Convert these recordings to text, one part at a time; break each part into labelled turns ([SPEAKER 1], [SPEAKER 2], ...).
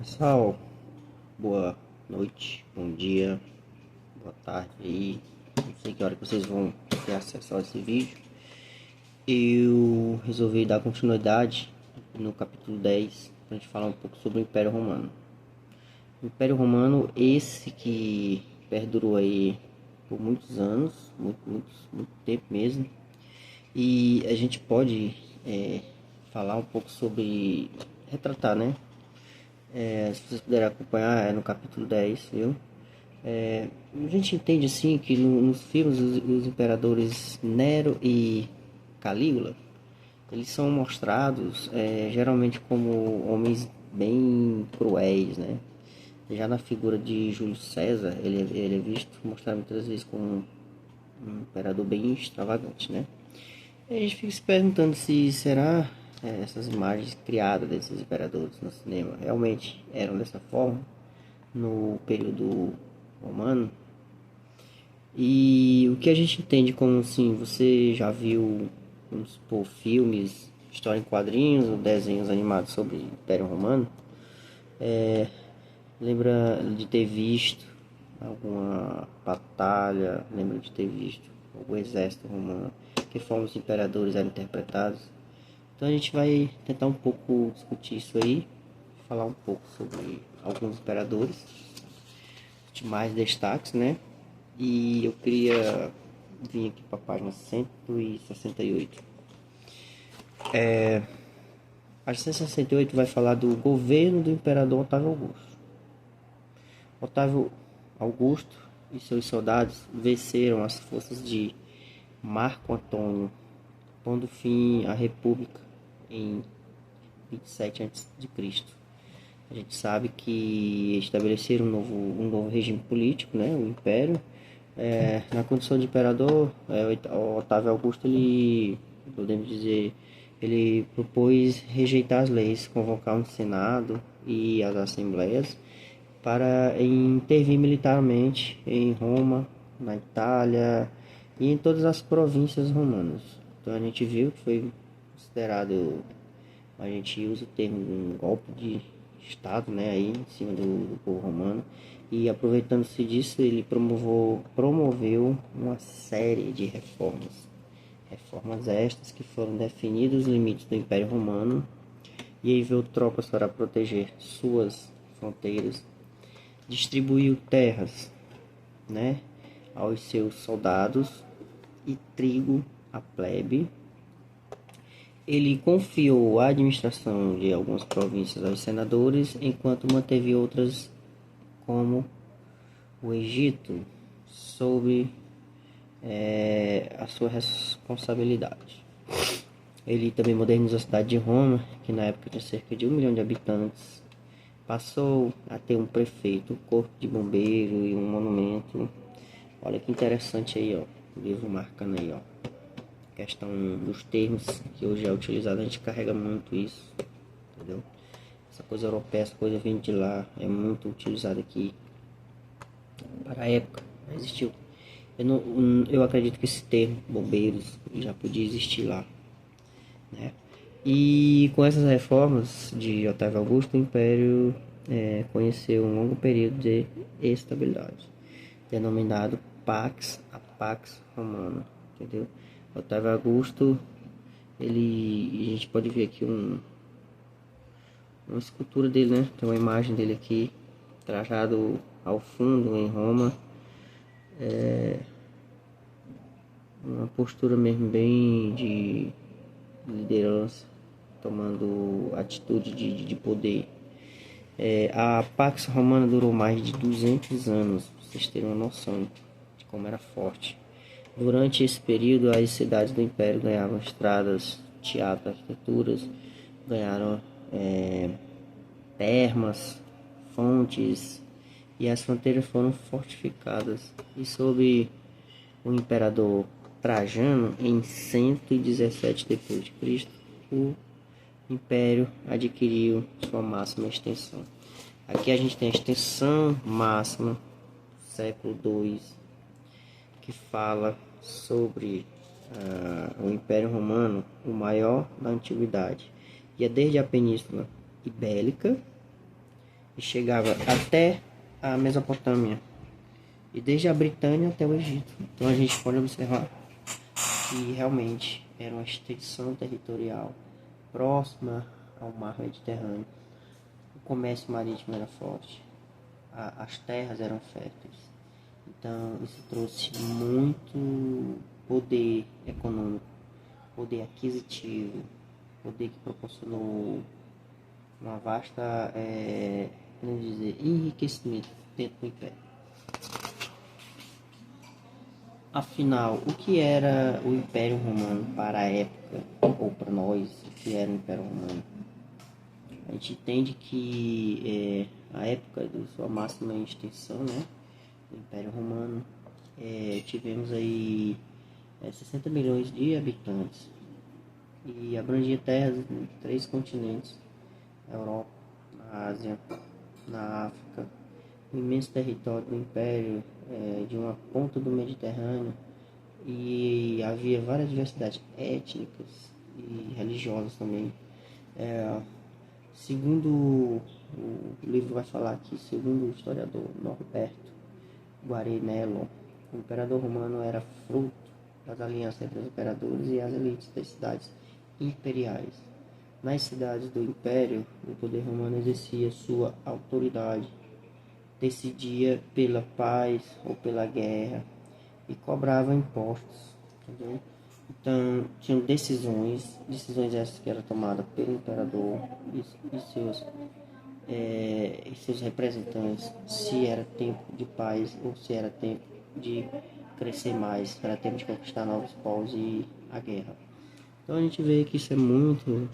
[SPEAKER 1] Pessoal, boa noite, bom dia, boa tarde aí. Não sei que hora que vocês vão ter acesso a esse vídeo. Eu resolvi dar continuidade no capítulo 10 para a gente falar um pouco sobre o Império Romano. O Império Romano, esse que perdurou aí por muitos anos, muito tempo mesmo. E a gente pode falar um pouco sobre, retratar, né? Se vocês puderem acompanhar, é no capítulo 10, viu? A gente entende assim que nos filmes os imperadores Nero e Calígula, eles são mostrados geralmente como homens bem cruéis, né? Já na figura de Júlio César, ele é visto, mostrado muitas vezes como um imperador bem extravagante, né? E a gente fica se perguntando se será essas imagens criadas desses imperadores no cinema realmente eram dessa forma no período romano. E o que a gente entende como assim, você já viu, vamos supor, filmes, história em quadrinhos ou desenhos animados sobre o Império Romano? Lembra de ter visto alguma batalha, lembra de ter visto algum exército romano, que forma os imperadores eram interpretados? Então a gente vai tentar um pouco discutir isso aí, falar um pouco sobre alguns imperadores, de mais destaques, né? E eu queria vir aqui para a página 168. A 168 vai falar do governo do imperador Otávio Augusto. Otávio Augusto e seus soldados venceram as forças de Marco Antônio, pondo fim à República em 27 a.C. A gente sabe que estabeleceram um novo regime político, né, o Império. Na condição de imperador, Otávio Augusto, ele, podemos dizer, ele propôs rejeitar as leis, convocar um Senado e as assembleias para intervir militarmente em Roma, na Itália e em todas as províncias romanas. Então a gente viu que foi considerado, a gente usa o termo um golpe de Estado, né, aí em cima do povo romano. E aproveitando-se disso, ele promoveu uma série de reformas. Reformas estas que foram definidos os limites do Império Romano e enviou tropas para proteger suas fronteiras, distribuiu terras, né, aos seus soldados e trigo à plebe. Ele confiou a administração de algumas províncias aos senadores, enquanto manteve outras, como o Egito, sob a sua responsabilidade. Ele também modernizou a cidade de Roma, que na época tinha cerca de 1 milhão de habitantes. Passou a ter um prefeito, um corpo de bombeiro e um monumento. Olha que interessante aí, ó. O livro marcando aí, ó. Questão dos termos que hoje é utilizado, a gente carrega muito isso, entendeu? Essa coisa europeia, essa coisa vem de lá, é muito utilizada aqui para a época, não existiu. Eu acredito que esse termo, bombeiros, já podia existir lá, né? E com essas reformas de Otávio Augusto, o Império conheceu um longo período de estabilidade, denominado Pax Romana, entendeu? Otávio Augusto, a gente pode ver aqui uma escultura dele, né? Tem uma imagem dele aqui, trajado ao fundo em Roma. Uma postura mesmo bem de liderança, tomando atitude de poder. A Pax Romana durou mais de 200 anos, pra vocês terem uma noção de como era forte. Durante esse período, as cidades do Império ganhavam estradas, teatros, arquiteturas, ganharam termas, fontes, e as fronteiras foram fortificadas. E sob o imperador Trajano, em 117 d.C., o império adquiriu sua máxima extensão. Aqui a gente tem a extensão máxima, século II, que fala sobre o Império Romano, o maior da antiguidade. E é desde a Península Ibérica e chegava até a Mesopotâmia e desde a Britânia até o Egito. Então a gente pode observar que realmente era uma extensão territorial próxima ao mar Mediterrâneo. O comércio marítimo era forte, as terras eram férteis. Então isso trouxe muito poder econômico, poder aquisitivo, poder que proporcionou uma vasta vamos dizer, enriquecimento dentro do Império. Afinal, o que era o Império Romano para a época, ou para nós, o que era o Império Romano? A gente entende que a época de sua máxima extensão, né, do Império Romano, tivemos aí 60 milhões de habitantes e abrangia terras em 3 continentes: na Europa, na Ásia, na África. O imenso território do Império de uma ponta do Mediterrâneo, e havia várias diversidades étnicas e religiosas também. Segundo o livro vai falar aqui, segundo o historiador Norberto Guarinello, o imperador romano era fruto das alianças entre os imperadores e as elites das cidades imperiais. Nas cidades do império, o poder romano exercia sua autoridade, decidia pela paz ou pela guerra e cobrava impostos. Entendeu? Então, tinham decisões essas que eram tomadas pelo imperador e seus representantes, se era tempo de paz ou se era tempo de crescer mais, se era tempo de conquistar novos povos e a guerra. Então a gente vê que isso é muito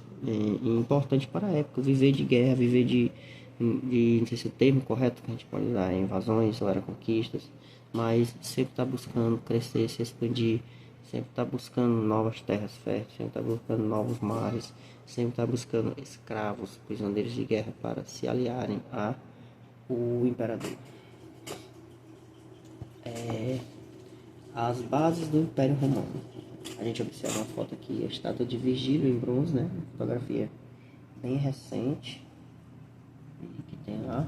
[SPEAKER 1] importante para a época, viver de guerra, viver de não sei se é o termo correto que a gente pode usar, invasões ou era conquistas, mas sempre está buscando crescer, se expandir, sempre está buscando novas terras férteis, sempre está buscando novos mares, sempre está buscando escravos, prisioneiros de guerra para se aliarem a o imperador. As bases do Império Romano. A gente observa uma foto aqui, a estátua de Virgílio em bronze, né? Fotografia bem recente que tem lá.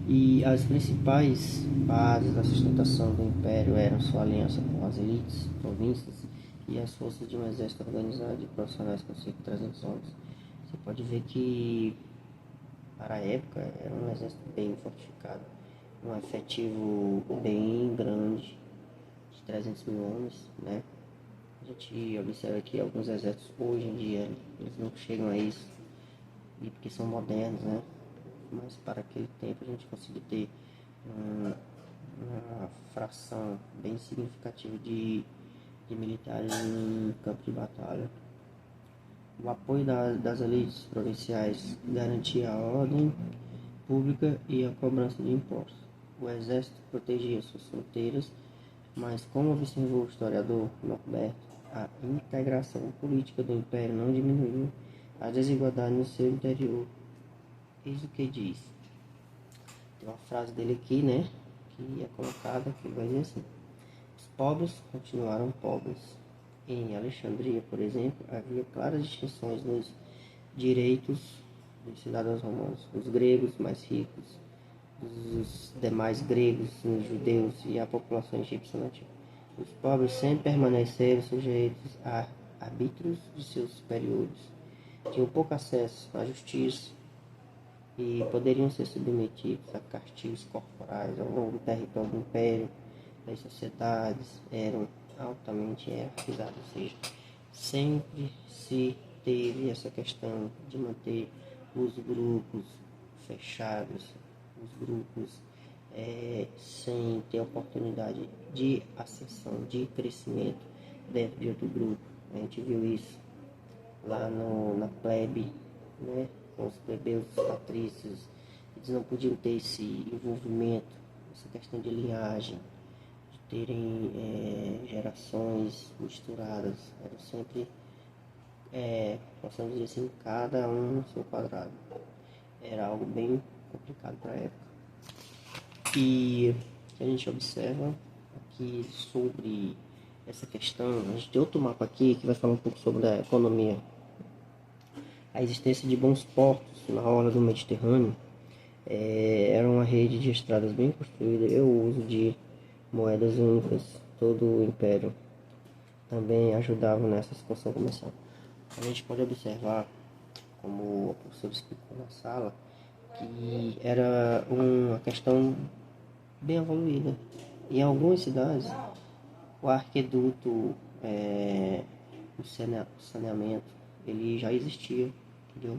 [SPEAKER 1] E as principais bases da sustentação do Império eram sua aliança com as elites, províncias e as forças de um exército organizado de profissionais com cerca de 300 homens. Você pode ver que para a época era um exército bem fortificado, um efetivo bem grande, de 300 mil homens, né? A gente observa que alguns exércitos hoje em dia eles não chegam a isso, e porque são modernos, né? Mas para aquele tempo a gente conseguiu ter uma fração bem significativa de militares em campo de batalha. O apoio das elites provinciais garantia a ordem pública e a cobrança de impostos. O exército protegia suas fronteiras, mas, como observou o historiador Norberto, a integração política do Império não diminuiu a desigualdade no seu interior. Eis o que diz. Tem uma frase dele aqui, né? Que é colocada, que vai dizer assim: os pobres continuaram pobres. Em Alexandria, por exemplo, havia claras distinções nos direitos dos cidadãos romanos. Os gregos mais ricos, os demais gregos, os judeus e a população egípcia nativa. Os pobres sempre permaneceram sujeitos a arbítrios de seus superiores. Tinham pouco acesso à justiça e poderiam ser submetidos a castigos corporais ao longo do território do império. As sociedades eram altamente hierarquizadas, ou seja, sempre se teve essa questão de manter os grupos fechados, os grupos sem ter oportunidade de ascensão, de crescimento dentro de outro grupo. A gente viu isso lá na plebe, né, com os plebeus, os patrícios. Eles não podiam ter esse envolvimento, essa questão de linhagem, de terem gerações misturadas. Era sempre, possamos dizer assim, cada um no seu quadrado. Era algo bem complicado para a época. E a gente observa aqui sobre essa questão. A gente tem outro mapa aqui que vai falar um pouco sobre a economia. A existência de bons portos na orla do Mediterrâneo Era uma rede de estradas bem construída e o uso de moedas únicas. Todo o império também ajudava nessa expansão comercial. A gente pode observar, como o professor explicou na sala, que era uma questão bem evoluída. Em algumas cidades, o arqueduto, o saneamento, ele já existia, entendeu?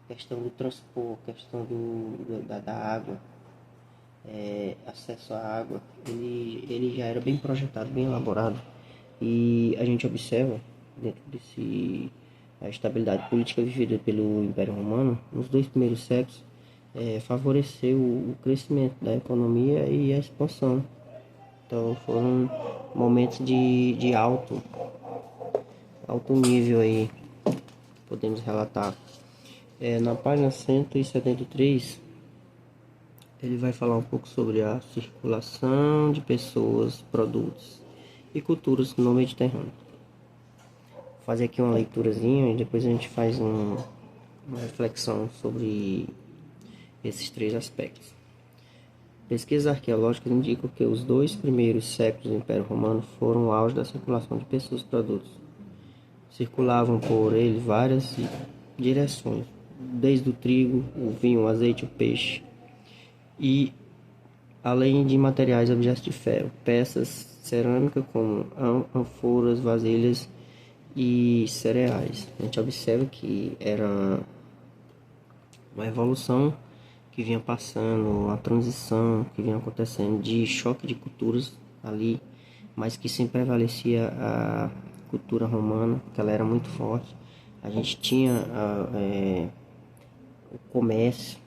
[SPEAKER 1] Questão do transporte, questão da água, acesso à água, ele já era bem projetado, bem elaborado. E a gente observa, dentro desse a estabilidade política vivida pelo Império Romano, nos 2 primeiros séculos, favoreceu o crescimento da economia e a expansão. Então foram momentos de alto nível aí, podemos relatar. Na página 173, ele vai falar um pouco sobre a circulação de pessoas, produtos e culturas no Mediterrâneo. Vou fazer aqui uma leiturazinha e depois a gente faz uma reflexão sobre esses 3 aspectos. Pesquisas arqueológicas indicam que os 2 primeiros séculos do Império Romano foram o auge da circulação de pessoas e produtos. Circulavam por ele várias direções, desde o trigo, o vinho, o azeite, o peixe, e além de materiais, objetos de ferro, peças cerâmicas como ânforas, vasilhas e cereais. A gente observa que era uma evolução que vinha passando, uma transição que vinha acontecendo de choque de culturas ali, mas que sempre prevalecia a cultura romana, que ela era muito forte. A gente tinha o comércio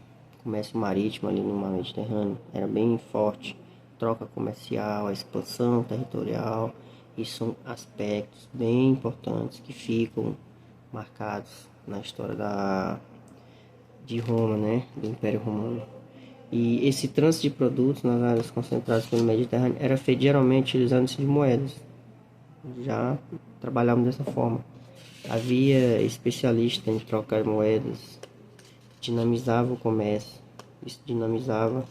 [SPEAKER 1] marítimo ali no Mar Mediterrâneo, era bem forte, troca comercial, a expansão territorial, e são aspectos bem importantes que ficam marcados na história de Roma, né, do Império Romano. E esse trânsito de produtos nas áreas concentradas pelo Mediterrâneo era feito geralmente utilizando-se de moedas. Já trabalhamos dessa forma. Havia especialistas em trocar moedas, dinamizava o comércio, isso dinamizava,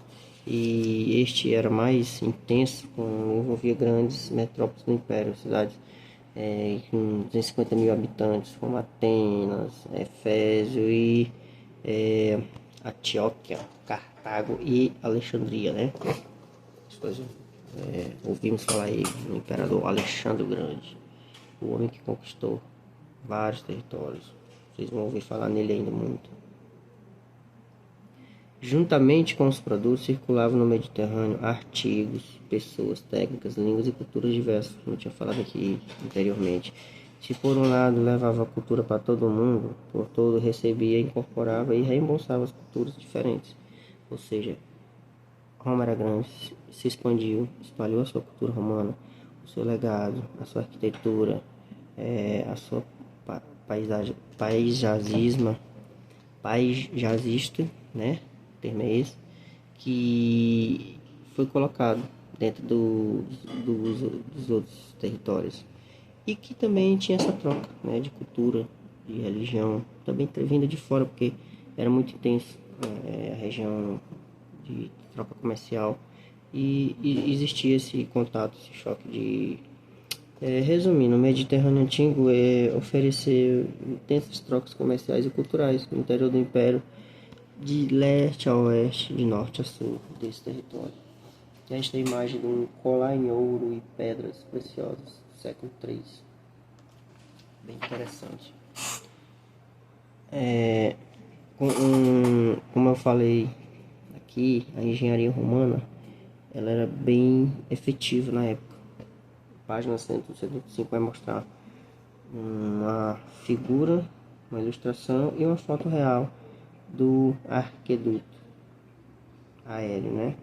[SPEAKER 1] e este era mais intenso, envolvia grandes metrópoles do Império, cidades com 250 mil habitantes, como Atenas, Éfeso e Antioquia, Cartago e Alexandria, né? Ouvimos falar aí do imperador Alexandre o Grande, o homem que conquistou vários territórios. Vocês vão ouvir falar nele ainda muito. Juntamente com os produtos, circulavam no Mediterrâneo artigos, pessoas, técnicas, línguas e culturas diversas, como eu tinha falado aqui anteriormente. Se por um lado levava a cultura para todo mundo, por todo recebia, incorporava e reembolsava as culturas diferentes. Ou seja, Roma era grande, se expandiu, espalhou a sua cultura romana, o seu legado, a sua arquitetura, a sua paisagista, né? O termo é esse, que foi colocado dentro dos outros territórios, e que também tinha essa troca, né, de cultura, de religião, também vinda de fora, porque era muito intenso a região de troca comercial, e existia esse contato, esse choque de... resumindo, o Mediterrâneo Antigo ofereceu intensas trocas comerciais e culturais no interior do Império, de leste a oeste, de norte a sul desse território. Esta é a imagem de um colar em ouro e pedras preciosas do século III. Bem interessante. Como eu falei aqui, a engenharia romana ela era bem efetiva na época. A página 175 vai mostrar uma figura, uma ilustração e uma foto real do arqueduto aéreo, né?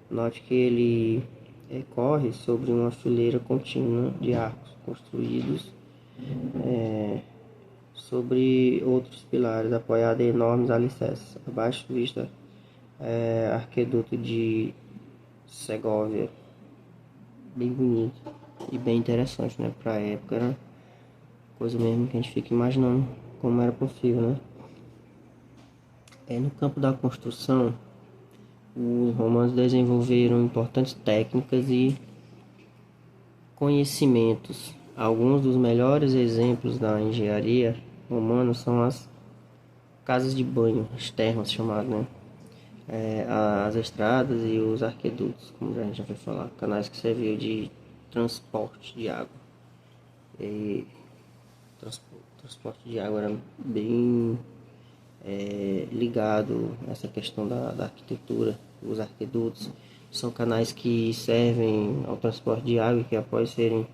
[SPEAKER 1] Note que ele corre sobre uma fileira contínua de arcos construídos sobre outros pilares, apoiado em enormes alicerces. Abaixo vista arqueduto de Segóvia, bem bonito e bem interessante, né? Para a época era coisa mesmo que a gente fica imaginando como era possível, né? No campo da construção, os romanos desenvolveram importantes técnicas e conhecimentos. Alguns dos melhores exemplos da engenharia romana são as casas de banho, as termas chamadas, né? As estradas e os aquedutos, como a gente já foi falar, canais que serviam de transporte de água. E transporte de água era bem ligado a essa questão da arquitetura. Os aquedutos são canais que servem ao transporte de água que após serem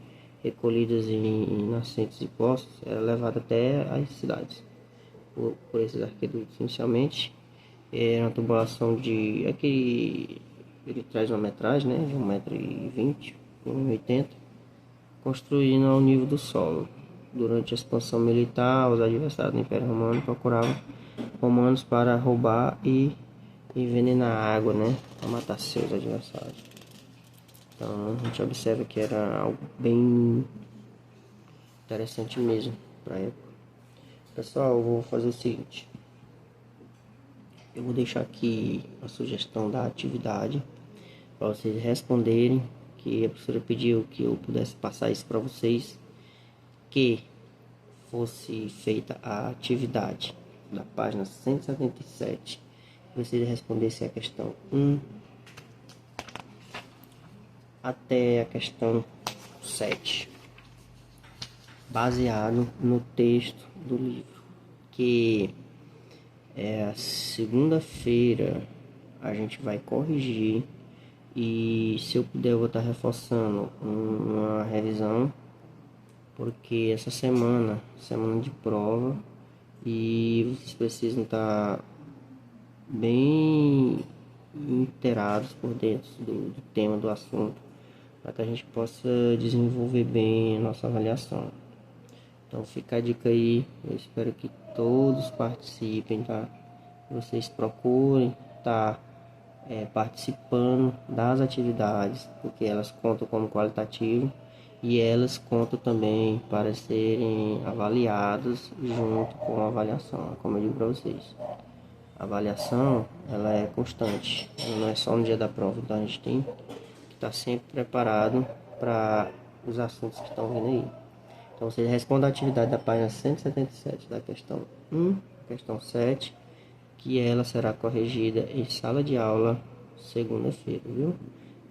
[SPEAKER 1] recolhidas em nascentes e poços é levada até as cidades por esses aquedutos. Inicialmente era uma tubulação de aquele ele traz uma metragem, né, de 1,20 m, 1,80 m, construindo ao nível do solo. Durante a expansão militar, os adversários do Império Romano procuravam romanos para roubar e envenenar a água, né, para matar seus adversários. Então a gente observa que era algo bem interessante mesmo para a época. Pessoal, eu vou fazer o seguinte: eu vou deixar aqui a sugestão da atividade para vocês responderem, que a professora pediu que eu pudesse passar isso para vocês, que fosse feita a atividade da página 177, vocês respondessem a questão 1 até a questão 7, baseado no texto do livro, que a segunda-feira a gente vai corrigir, e se eu puder eu vou estar reforçando uma revisão, porque essa semana de prova, e vocês precisam estar bem inteirados por dentro do tema do assunto, para que a gente possa desenvolver bem a nossa avaliação. Então fica a dica aí, eu espero que todos participem, tá? Vocês procurem estar participando das atividades, porque elas contam como qualitativo e elas contam também para serem avaliadas junto com a avaliação. Como eu digo para vocês, a avaliação ela é constante, ela não é só no dia da prova, então a gente tem que estar sempre preparado para os assuntos que estão vindo aí. Então vocês respondem a atividade da página 177 da questão 1, questão 7, que ela será corrigida em sala de aula segunda-feira, viu?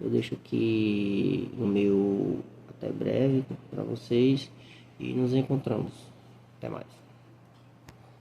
[SPEAKER 1] Eu deixo aqui o meu até breve para vocês e nos encontramos. Até mais.